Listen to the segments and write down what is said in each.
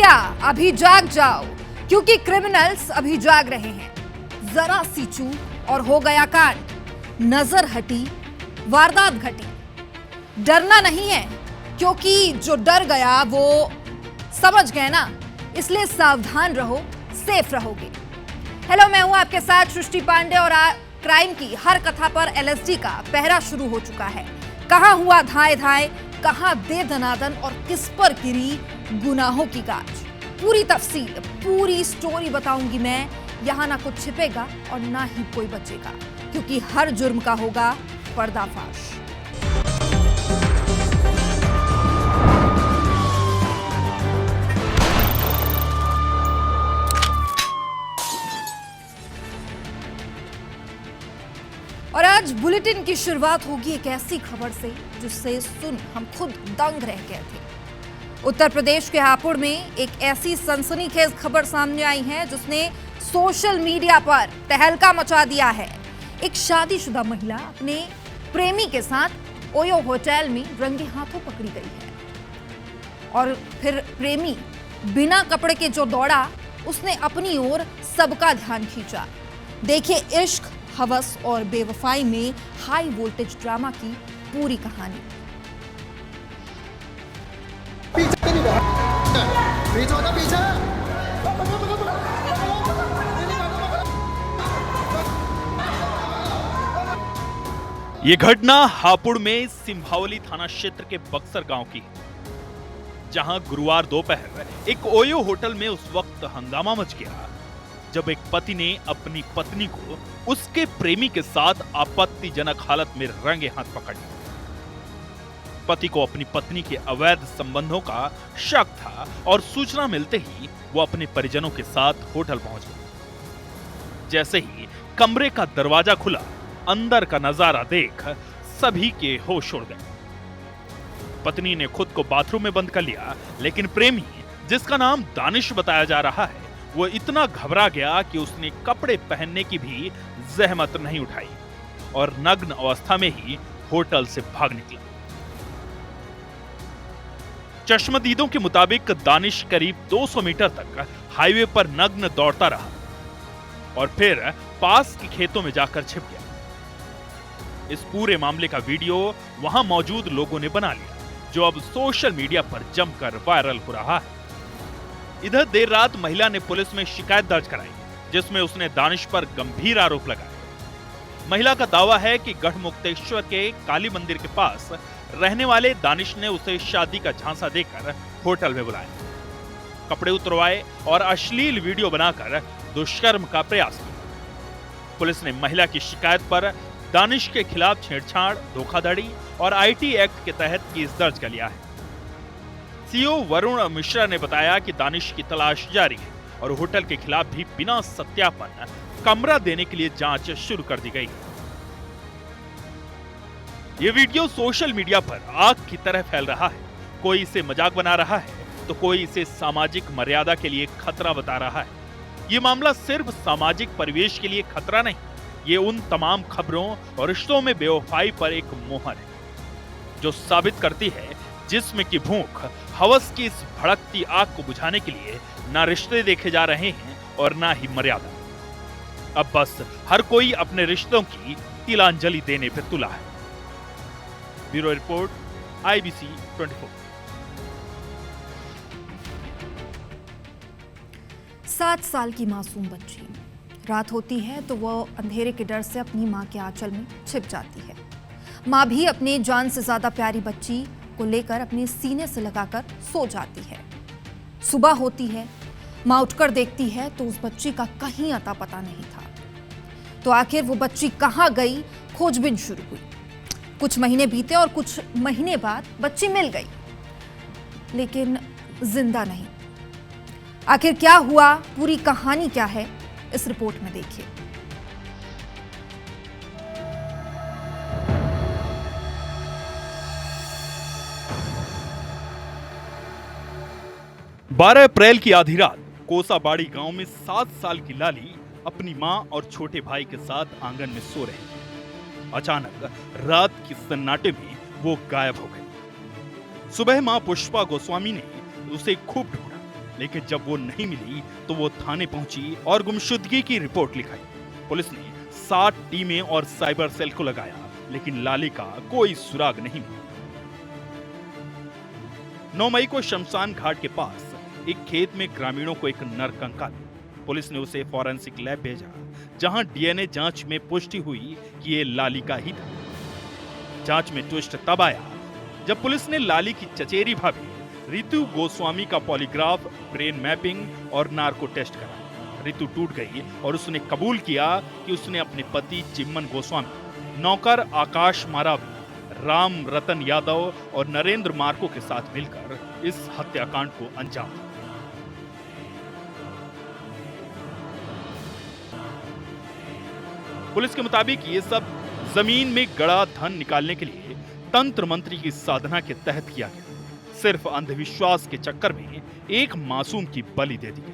भैया अभी जाग जाओ, क्योंकि क्रिमिनल्स अभी जाग रहे हैं। जरा सी चूक और हो गया कांड। नजर हटी, वारदात घटी। डरना नहीं है, क्योंकि जो डर गया वो समझ गए ना, इसलिए सावधान रहो, सेफ रहोगे। हेलो, मैं हूं आपके साथ सृष्टि पांडे और क्राइम की हर कथा पर एलएसडी का पहरा शुरू हो चुका है। कहां हुआ धाए धाए, कहां दे दनादन और किस पर गिरी गुनाहों की गाज। पूरी तफसील, पूरी स्टोरी बताऊंगी मैं। यहां ना कुछ छिपेगा और ना ही कोई बचेगा, क्योंकि हर जुर्म का होगा पर्दाफाश। और आज बुलेटिन की शुरुआत होगी एक ऐसी खबर से जिससे सुन हम खुद दंग रह गए थे। उत्तर प्रदेश के हापुड़ में एक ऐसी सनसनीखेज खबर सामने आई है जिसने सोशल मीडिया पर तहलका मचा दिया है। एक शादीशुदा महिला अपने प्रेमी के साथ ओयो होटल में रंगे हाथों पकड़ी गई है और फिर प्रेमी बिना कपड़े के जो दौड़ा, उसने अपनी ओर सबका ध्यान खींचा। देखिए इश्क, हवस और बेवफाई में हाई वोल्टेज ड्रामा की पूरी कहानी। ये घटना हापुड़ में सिंभावली थाना क्षेत्र के बक्सर गांव की है, जहां गुरुवार दोपहर एक ओयो होटल में उस वक्त हंगामा मच गया जब एक पति ने अपनी पत्नी को उसके प्रेमी के साथ आपत्तिजनक हालत में रंगे हाथ पकड़ लिया। पति को अपनी पत्नी के अवैध संबंधों का शक था और सूचना मिलते ही वो अपने परिजनों के साथ होटल पहुंच गया। जैसे ही कमरे का दरवाजा खुला, अंदर का नजारा देख सभी के होश उड़ गए। पत्नी ने खुद को बाथरूम में बंद कर लिया, लेकिन प्रेमी, जिसका नाम दानिश बताया जा रहा है, वो इतना घबरा गया कि उसने कपड़े पहनने की भी जहमत नहीं उठाई और नग्न अवस्था में ही होटल से भाग निकला। चश्मदीदों के मुताबिक दानिश करीब 200 मीटर तक हाईवे पर नग्न दौड़ता रहा और फिर पास के खेतों में जाकर छिप गया। इस पूरे मामले का वीडियो वहां मौजूद लोगों ने बना लिया, जो अब सोशल मीडिया पर जमकर वायरल हो रहा है। इधर देर रात महिला ने पुलिस में शिकायत दर्ज कराई, जिसमें उसने दानिश पर गंभीर आरोप लगाए। महिला का दावा है कि गढ़मुक्तेश्वर के काली मंदिर के पास रहने वाले दानिश ने उसे शादी का झांसा देकर होटल में बुलाया, कपड़े उतरवाए और अश्लील वीडियो बनाकर दुष्कर्म का प्रयास किया। पुलिस ने महिला की शिकायत पर दानिश के खिलाफ छेड़छाड़, धोखाधड़ी और आईटी एक्ट के तहत केस दर्ज कर लिया है। सीओ वरुण मिश्रा ने बताया कि दानिश की तलाश जारी है और होटल के खिलाफ भी बिना सत्यापन कमरा देने के लिए जांच शुरू कर दी गई है। ये वीडियो सोशल मीडिया पर आग की तरह फैल रहा है। कोई इसे मजाक बना रहा है तो कोई इसे सामाजिक मर्यादा के लिए खतरा बता रहा है। ये मामला सिर्फ सामाजिक परिवेश के लिए खतरा नहीं, ये उन तमाम खबरों और रिश्तों में बेवफाई पर एक मोहर है, जो साबित करती है जिस्म की भूख, हवस की इस भड़कती आग को बुझाने के लिए ना रिश्ते देखे जा रहे हैं और ना ही मर्यादा। अब बस हर कोई अपने रिश्तों की तिलांजलि देने पर तुला है। Bureau report, IBC 24। 7 साल की मासूम बच्ची, रात होती है तो वो अंधेरे के डर से अपनी मां के आंचल में छिप जाती है। मां भी अपने जान से ज्यादा प्यारी बच्ची को लेकर अपने सीने से लगाकर सो जाती है। सुबह होती है, मां उठकर देखती है तो उस बच्ची का कहीं अता पता नहीं था। तो आखिर वो बच्ची कहां गई, खोजबीन शुरू हुई। कुछ महीने बीते और कुछ महीने बाद बच्ची मिल गई, लेकिन जिंदा नहीं। आखिर क्या हुआ, पूरी कहानी क्या है, इस रिपोर्ट में देखिए। 12 अप्रैल की आधी रात कोसाबाड़ी गांव में 7 साल की लाली अपनी मां और छोटे भाई के साथ आंगन में सो रहे थे। अचानक रात की सन्नाटे में वो गायब हो गई। सुबह मां पुष्पा गोस्वामी ने उसे खूब ढूंढा, लेकिन जब वो नहीं मिली तो वो थाने पहुंची और गुमशुदगी की रिपोर्ट लिखाई। पुलिस ने 7 टीमें और साइबर सेल को लगाया, लेकिन लाली का कोई सुराग नहीं मिला। 9 मई को शमशान घाट के पास एक खेत में ग्रामीणों को एक नर कंकाल, पुलिस ने उसे फॉरेंसिक लैब भेजा, जहां डीएनए जांच में पुष्टि हुई कि ये लाली का ही था। जांच में ट्विस्ट तब आया जब पुलिस ने लाली की चचेरी भाभी रितु गोस्वामी का पॉलीग्राफ, ब्रेन मैपिंग और नार्को टेस्ट करा। रितु टूट गई और उसने कबूल किया कि उसने अपने पति चिम्मन गोस्वामी, नौकर आकाश मारावी, राम रतन यादव और नरेंद्र मार्को के साथ मिलकर इस हत्याकांड को अंजाम दिया। पुलिस के मुताबिक ये सब जमीन में गड़ा धन निकालने के लिए तंत्र मंत्री की साधना के तहत किया गया। सिर्फ अंधविश्वास के चक्कर में एक मासूम की बलि दे दी गई।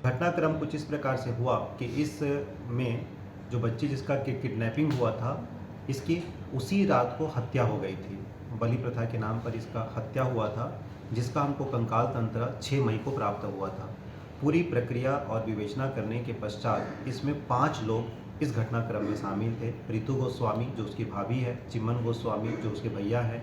घटनाक्रम कुछ इस प्रकार से हुआ कि इस में जो बच्ची जिसका किडनैपिंग हुआ था, इसकी उसी रात को हत्या हो गई थी। बलि प्रथा के नाम पर इसका हत्या हुआ था, जिसका हमको कंकाल तंत्र 6 मई को प्राप्त हुआ था। पूरी प्रक्रिया और विवेचना करने के पश्चात इसमें 5 लोग इस घटनाक्रम में शामिल थे। रितु गोस्वामी जो उसकी भाभी है, चिम्मन गोस्वामी जो उसके भैया है,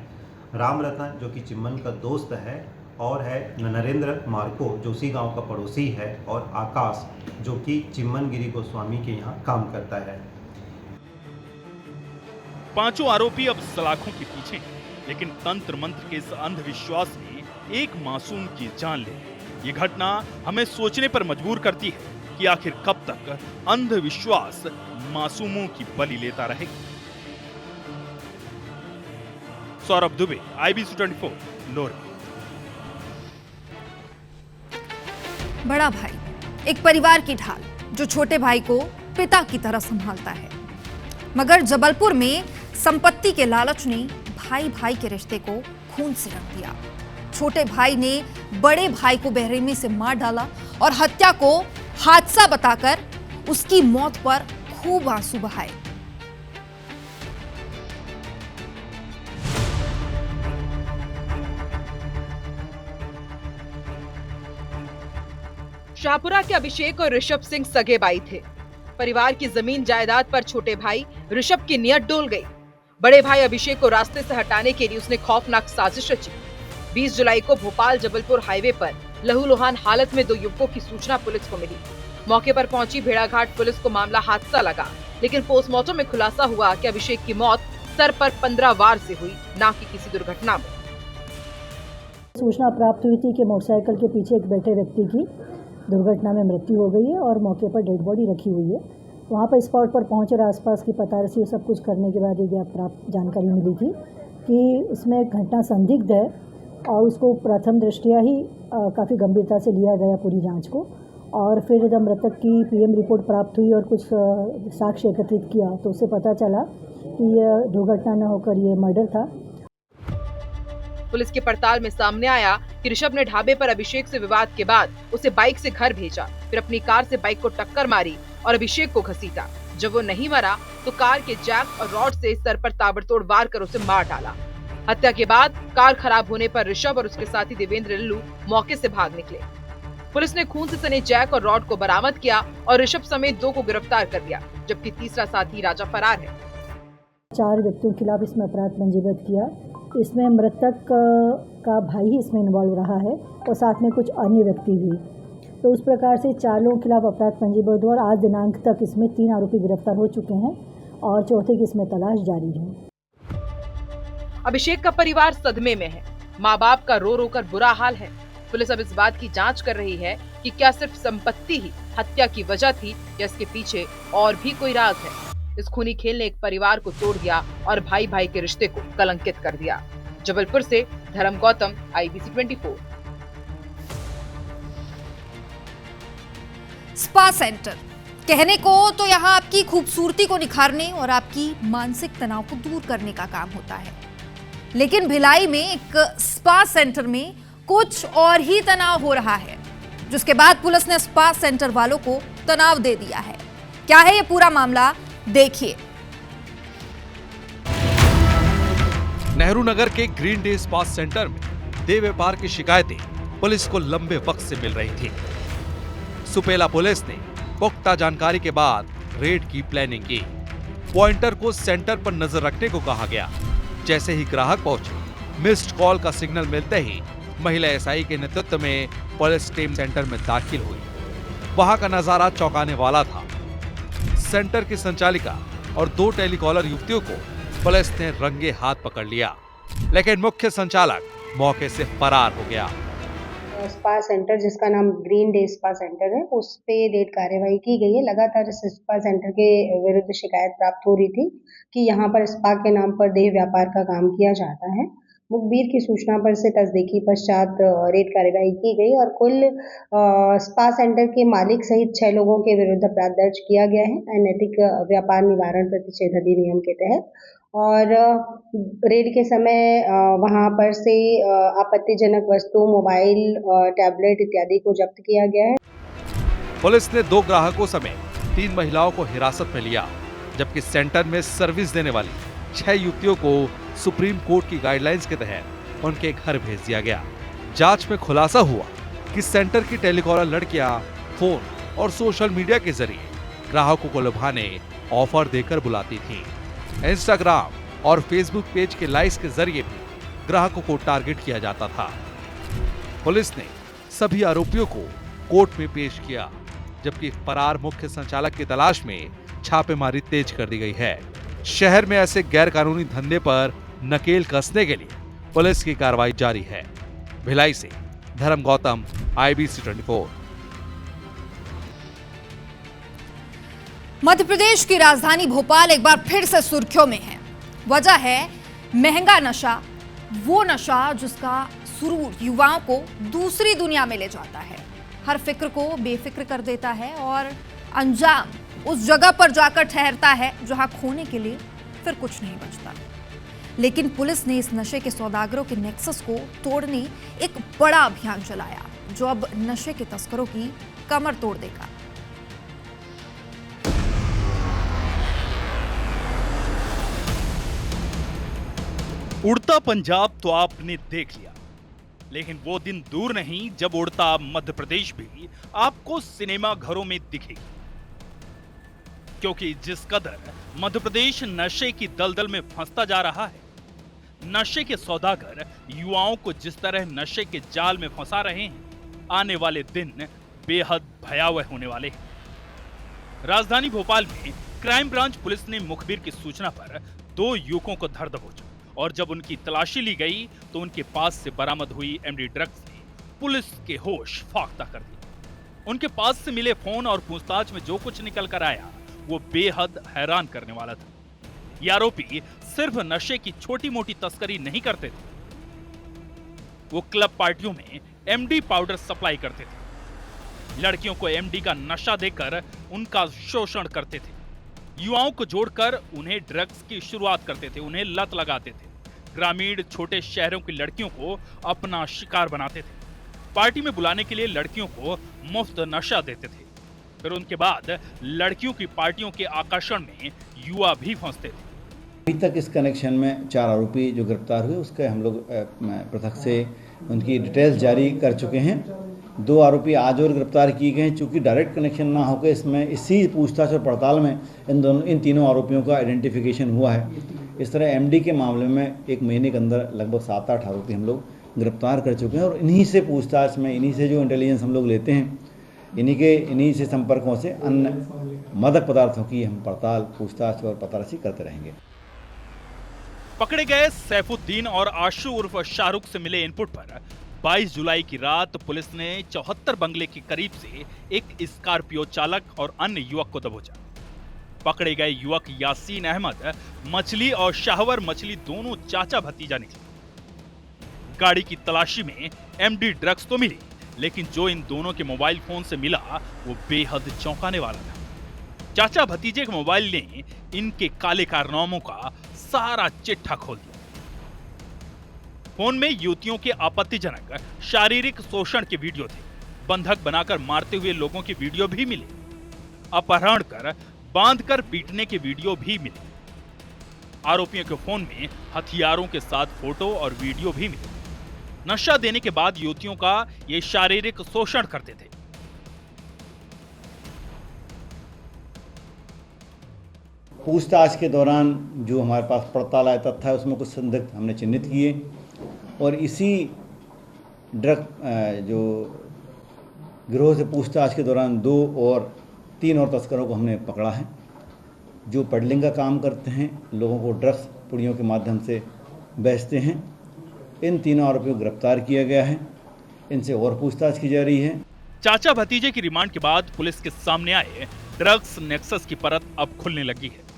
राम रतन जो कि चिम्मन का दोस्त है, और है नरेंद्र मार्को जो उसी गांव का पड़ोसी है, और आकाश जो कि चिम्मन गिरी गोस्वामी के यहाँ काम करता है। 5 आरोपी अब सलाखों के पीछे हैं, लेकिन तंत्र मंत्र के इस अंधविश्वास ने एक मासूम की जान ले ली। ये घटना हमें सोचने पर मजबूर करती है कि आखिर कब तक अंधविश्वास मासूमों की बलि लेता रहेगा। सौरभ दुबे, IBC 24, लोरमी। बड़ा भाई, एक परिवार की ढाल जो छोटे भाई को पिता की तरह संभालता है, मगर जबलपुर में संपत्ति के लालच ने भाई भाई के रिश्ते को खून से रख दिया। छोटे भाई ने बड़े भाई को बेरहमी से मार डाला और हत्या को हादसा बताकर उसकी मौत पर खूब आंसू बहाए। शाहपुरा के अभिषेक और ऋषभ सिंह सगे भाई थे। परिवार की जमीन जायदाद पर छोटे भाई ऋषभ की नीयत डोल गई। बड़े भाई अभिषेक को रास्ते से हटाने के लिए उसने खौफनाक साजिश रची। 20 जुलाई को भोपाल जबलपुर हाईवे पर लहूलुहान हालत में 2 युवकों की सूचना पुलिस को मिली। मौके पर पहुंची भेड़ाघाट पुलिस को मामला हादसा लगा, लेकिन पोस्टमार्टम में खुलासा हुआ कि अभिषेक की मौत सर पर 15 वार से हुई, न कि किसी दुर्घटना में। सूचना प्राप्त हुई थी कि मोटरसाइकिल के पीछे एक बैठे व्यक्ति की दुर्घटना में मृत्यु हो गई है और मौके पर डेड बॉडी रखी हुई है। वहाँ पर स्पॉट पर पहुँच और आसपास की पतारसी सब कुछ करने के बाद ये प्राप्त जानकारी मिली थी कि इसमें एक घटना संदिग्ध है और उसको प्रथम दृष्टया ही काफ़ी गंभीरता से लिया गया पूरी जांच को। और फिर जब मृतक की PM रिपोर्ट प्राप्त हुई और कुछ साक्ष्य एकत्रित किया तो उससे पता चला कि यह दुर्घटना न होकर ये मर्डर था। पुलिस की पड़ताल में सामने आया कि ऋषभ ने ढाबे पर अभिषेक से विवाद के बाद उसे बाइक से घर भेजा, फिर अपनी कार से बाइक को टक्कर मारी और अभिषेक को घसीटा। जब वो नहीं मरा तो कार के जैक और रॉड से सर पर ताबड़तोड़ वार कर उसे मार डाला। हत्या के बाद कार खराब होने पर ऋषभ और उसके साथी देवेंद्र लल्लू मौके से भाग निकले। पुलिस ने खून से सने जैक और रॉड को बरामद किया और ऋषभ समेत 2 को गिरफ्तार कर लिया, जबकि तीसरा साथी राजा फरार है। 4 व्यक्तियों के खिलाफ इसमें अपराध पंजीबद्ध किया। इसमें मृतक का भाई ही इसमें इन्वॉल्व रहा है और साथ में कुछ अन्य व्यक्ति भी। तो उस प्रकार से 4 लोगों के खिलाफ अपराध पंजीबद्ध हुआ और आज दिनांक तक इसमें 3 आरोपी गिरफ्तार हो चुके हैं और चौथे की इसमें तलाश जारी है। अभिषेक का परिवार सदमे में है। माँ बाप का रो रो कर बुरा हाल है। पुलिस अब इस बात की जांच कर रही है कि क्या सिर्फ संपत्ति ही हत्या की वजह थी या इसके पीछे और भी कोई राज है। इस खूनी खेल ने एक परिवार को तोड़ दिया और भाई भाई के रिश्ते को कलंकित कर दिया। जबलपुर से धर्म गौतम, IBC 24। स्पा सेंटर कहने को तो यहाँ आपकी खूबसूरती को निखारने और आपकी मानसिक तनाव को दूर करने का काम होता है, लेकिन भिलाई में एक स्पा सेंटर में कुछ और ही तनाव हो रहा है, जिसके बाद पुलिस ने स्पा सेंटर वालों को तनाव दे दिया है। क्या है ये पूरा मामला, देखिए। नेहरू नगर के ग्रीन डे स्पा सेंटर में देह व्यापार की शिकायतें पुलिस को लंबे वक्त से मिल रही थी। सुपेला पुलिस ने पुख्ता जानकारी के बाद रेड की प्लानिंग की। पॉइंटर को सेंटर पर नजर रखने को कहा गया। जैसे ही ग्राहक पहुंचे, मिस्ड कॉल का सिग्नल मिलते ही महिला एसआई के नेतृत्व में पुलिस टीम सेंटर में दाखिल हुई। वहां का नजारा चौंकाने वाला था। सेंटर की संचालिका और 2 टेलीकॉलर युवतियों को पुलिस ने रंगे हाथ पकड़ लिया, लेकिन मुख्य संचालक मौके से फरार हो गया। स्पा सेंटर, जिसका नाम ग्रीन डे स्पा सेंटर है, उस पे रेड कार्यवाही की गई है। लगातार इस स्पा सेंटर के विरुद्ध शिकायत प्राप्त हो रही थी कि यहाँ पर स्पा के नाम पर देह व्यापार का काम किया जाता है। मुखबिर की सूचना पर से तस्दीकी पश्चात रेड कार्यवाही की गई और कुल स्पा सेंटर के मालिक सहित 6 लोगों के विरुद्ध अपराध दर्ज किया गया है अनैतिक व्यापार निवारण प्रतिषेध अधिनियम के तहत। और रेड के समय वहां पर से आपत्तिजनक वस्तु, मोबाइल, टैबलेट इत्यादि को जब्त किया गया है। पुलिस ने 2 ग्राहकों समेत 3 महिलाओं को हिरासत में लिया, जबकि सेंटर में सर्विस देने वाली 6 युवतियों को सुप्रीम कोर्ट की गाइडलाइंस के तहत उनके घर भेज दिया गया। जांच में खुलासा हुआ कि सेंटर की टेलीकॉलर लड़कियां फोन और सोशल मीडिया के जरिए ग्राहकों को लुभाने ऑफर देकर बुलाती थीं। इंस्टाग्राम और फेसबुक पेज के लाइक्स के जरिए भी ग्राहकों को टारगेट किया जाता था। पुलिस ने सभी आरोपियों को कोर्ट में पेश किया, जबकि फरार मुख्य संचालक की तलाश में छापेमारी तेज कर दी गई है। शहर में ऐसे गैर कानूनी धंधे पर नकेल कसने के लिए पुलिस की कार्रवाई जारी है। भिलाई से धर्म गौतम, IBC 24। मध्य प्रदेश की राजधानी भोपाल एक बार फिर से सुर्खियों में है। वजह है महंगा नशा, वो नशा जिसका सुरूर युवाओं को दूसरी दुनिया में ले जाता है, हर फिक्र को बेफिक्र कर देता है और अंजाम उस जगह पर जाकर ठहरता है जहां खोने के लिए फिर कुछ नहीं बचता। लेकिन पुलिस ने इस नशे के सौदागरों के नेक्सस को तोड़ने एक बड़ा अभियान चलाया, जो अब नशे के तस्करों की कमर तोड़ देगा। उड़ता पंजाब तो आपने देख लिया, लेकिन वो दिन दूर नहीं जब उड़ता मध्य प्रदेश भी आपको सिनेमा घरों में दिखेगी। क्योंकि जिस कदर मध्य प्रदेश नशे की दलदल में फंसता जा रहा है, नशे के सौदागर युवाओं को जिस तरह नशे के जाल में फंसा रहे हैं, आने वाले दिन बेहद भयावह होने वाले हैं। राजधानी भोपाल में क्राइम ब्रांच पुलिस ने मुखबिर की सूचना पर 2 युवकों को धर दबोचा और जब उनकी तलाशी ली गई तो उनके पास से बरामद हुई MD ड्रग्स ने पुलिस के होश फाख्ता कर दिए। उनके पास से मिले फोन और पूछताछ में जो कुछ निकल कर आया वो बेहद हैरान करने वाला था। ये आरोपी सिर्फ नशे की छोटी मोटी तस्करी नहीं करते थे, वो क्लब पार्टियों में MD पाउडर सप्लाई करते थे, लड़कियों को MD का नशा देकर उनका शोषण करते थे, युवाओं को जोड़कर उन्हें ड्रग्स की शुरुआत करते थे, उन्हें लत लगाते थे, ग्रामीण छोटे शहरों की लड़कियों को अपना शिकार बनाते थे, पार्टी में बुलाने के लिए लड़कियों को मुफ्त नशा देते थे, फिर उनके बाद लड़कियों की पार्टियों के आकर्षण में युवा भी फंसते थे। अभी तक इस कनेक्शन में 4 आरोपी जो गिरफ्तार हुए, उसके हम लोग पृथक से उनकी डिटेल्स जारी कर चुके हैं। 2 आरोपी आज और गिरफ्तार किए गए हैं। चूँकि डायरेक्ट कनेक्शन ना होकर इसमें इसी पूछताछ और पड़ताल में इन तीनों आरोपियों का आइडेंटिफिकेशन हुआ है। इस तरह MD के मामले में 1 महीने के अंदर लगभग 7-8 आरोपी हम लोग गिरफ्तार कर चुके हैं और इन्हीं से पूछताछ में, इन्हीं से जो इंटेलिजेंस हम लोग लेते हैं, इन्हीं से संपर्कों से अन्य मादक पदार्थों की हम पड़ताल, पूछताछ और पताराशी करते रहेंगे। पकड़े गए सैफुद्दीन और आशु उर्फ शाहरुख से मिले इनपुट पर 22 जुलाई की रात पुलिस ने 74 बंगले के करीब से एक स्कॉर्पियो चालक और अन्य युवक को दबोचा। पकड़े गए युवक यासीन अहमद मछली और शाहवर मछली दोनों चाचा भतीजा निकले। गाड़ी की तलाशी में MD ड्रग्स तो मिली, लेकिन जो इन दोनों के मोबाइल फोन से मिला वो बेहद चौंकाने वाला था। चाचा भतीजे के मोबाइल ने इनके काले कारनामों का सारा चिट्ठा खोल दिया। फोन में युवतियों के आपत्तिजनक शारीरिक शोषण के वीडियो थे, बंधक बनाकर मारते हुए लोगों की वीडियो भी मिले, अपहरण कर बांधकर पीटने के वीडियो भी मिले। आरोपियों के फोन में हथियारों के साथ फोटो और वीडियो भी मिले। नशा देने के बाद युवतियों का ये शारीरिक शोषण करते थे। पूछताछ के दौरान जो हमारे पास पड़ताल आया तथ्य है उसमें कुछ संदिग्ध हमने चिन्हित किए और इसी ड्रग जो गिरोह से पूछताछ के दौरान 3 और तस्करों को हमने पकड़ा है जो पेडलिंग का काम करते हैं, लोगों को ड्रग्स पुड़ियों के माध्यम से बेचते हैं। इन 3 आरोपियों को गिरफ्तार किया गया है, इनसे और पूछताछ की जा रही है। चाचा भतीजे की रिमांड के बाद पुलिस के सामने आए ड्रग्स नेक्सस की परत अब खुलने लगी है।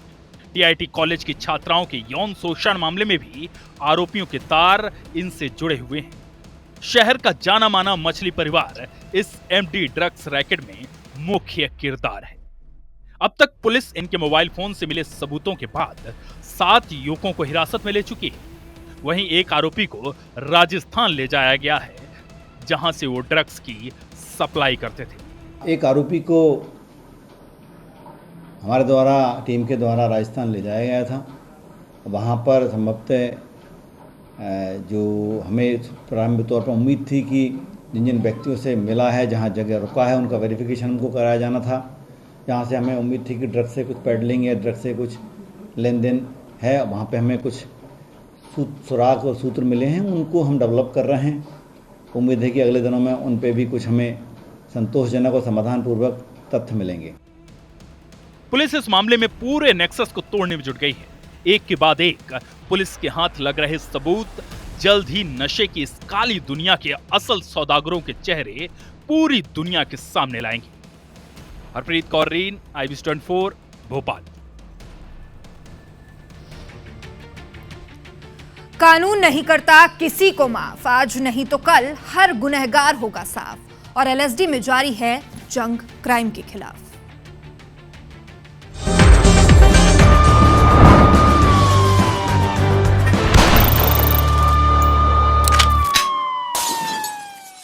टीआईटी कॉलेज की छात्राओं के यौन शोषण मामले में भी आरोपियों के तार इनसे जुड़े हुए हैं। शहर का जाना माना मछली परिवार इस एमडी ड्रग्स रैकेट में मुख्य किरदार है। अब तक पुलिस इनके मोबाइल फोन से मिले सबूतों के बाद 7 युवकों को हिरासत में ले चुकी है। वहीं एक आरोपी को राजस्थान ले जाया गया है, जहां से वो ड्रग्स की सप्लाई करते थे। एक आरोपी को हमारे द्वारा टीम के द्वारा राजस्थान ले जाया गया था। वहाँ पर संभवतः जो हमें प्रारंभिक तौर पर उम्मीद थी कि जिन व्यक्तियों से मिला है, जहाँ जगह रुका है, उनका वेरिफिकेशन हमको कराया जाना था। जहाँ से हमें उम्मीद थी कि ड्रग्स से कुछ पेडलिंग या ड्रग्स से कुछ लेन देन है, वहाँ पे हमें कुछ सुराग और सूत्र मिले हैं, उनको हम डेवलप कर रहे हैं। उम्मीद है कि अगले दिनों में उन पे भी कुछ हमें संतोषजनक और समाधानपूर्वक तथ्य मिलेंगे। पुलिस इस मामले में पूरे नेक्सस को तोड़ने में जुट गई है। एक के बाद एक पुलिस के हाथ लग रहे सबूत जल्द ही नशे की इस काली दुनिया के असल सौदागरों के चेहरे पूरी दुनिया के सामने लाएंगे। हरप्रीत कौर रीन, IBC 24, भोपाल। कानून नहीं करता किसी को माफ, आज नहीं तो कल हर गुनहगार होगा साफ। और LSD में जारी है जंग क्राइम के खिलाफ।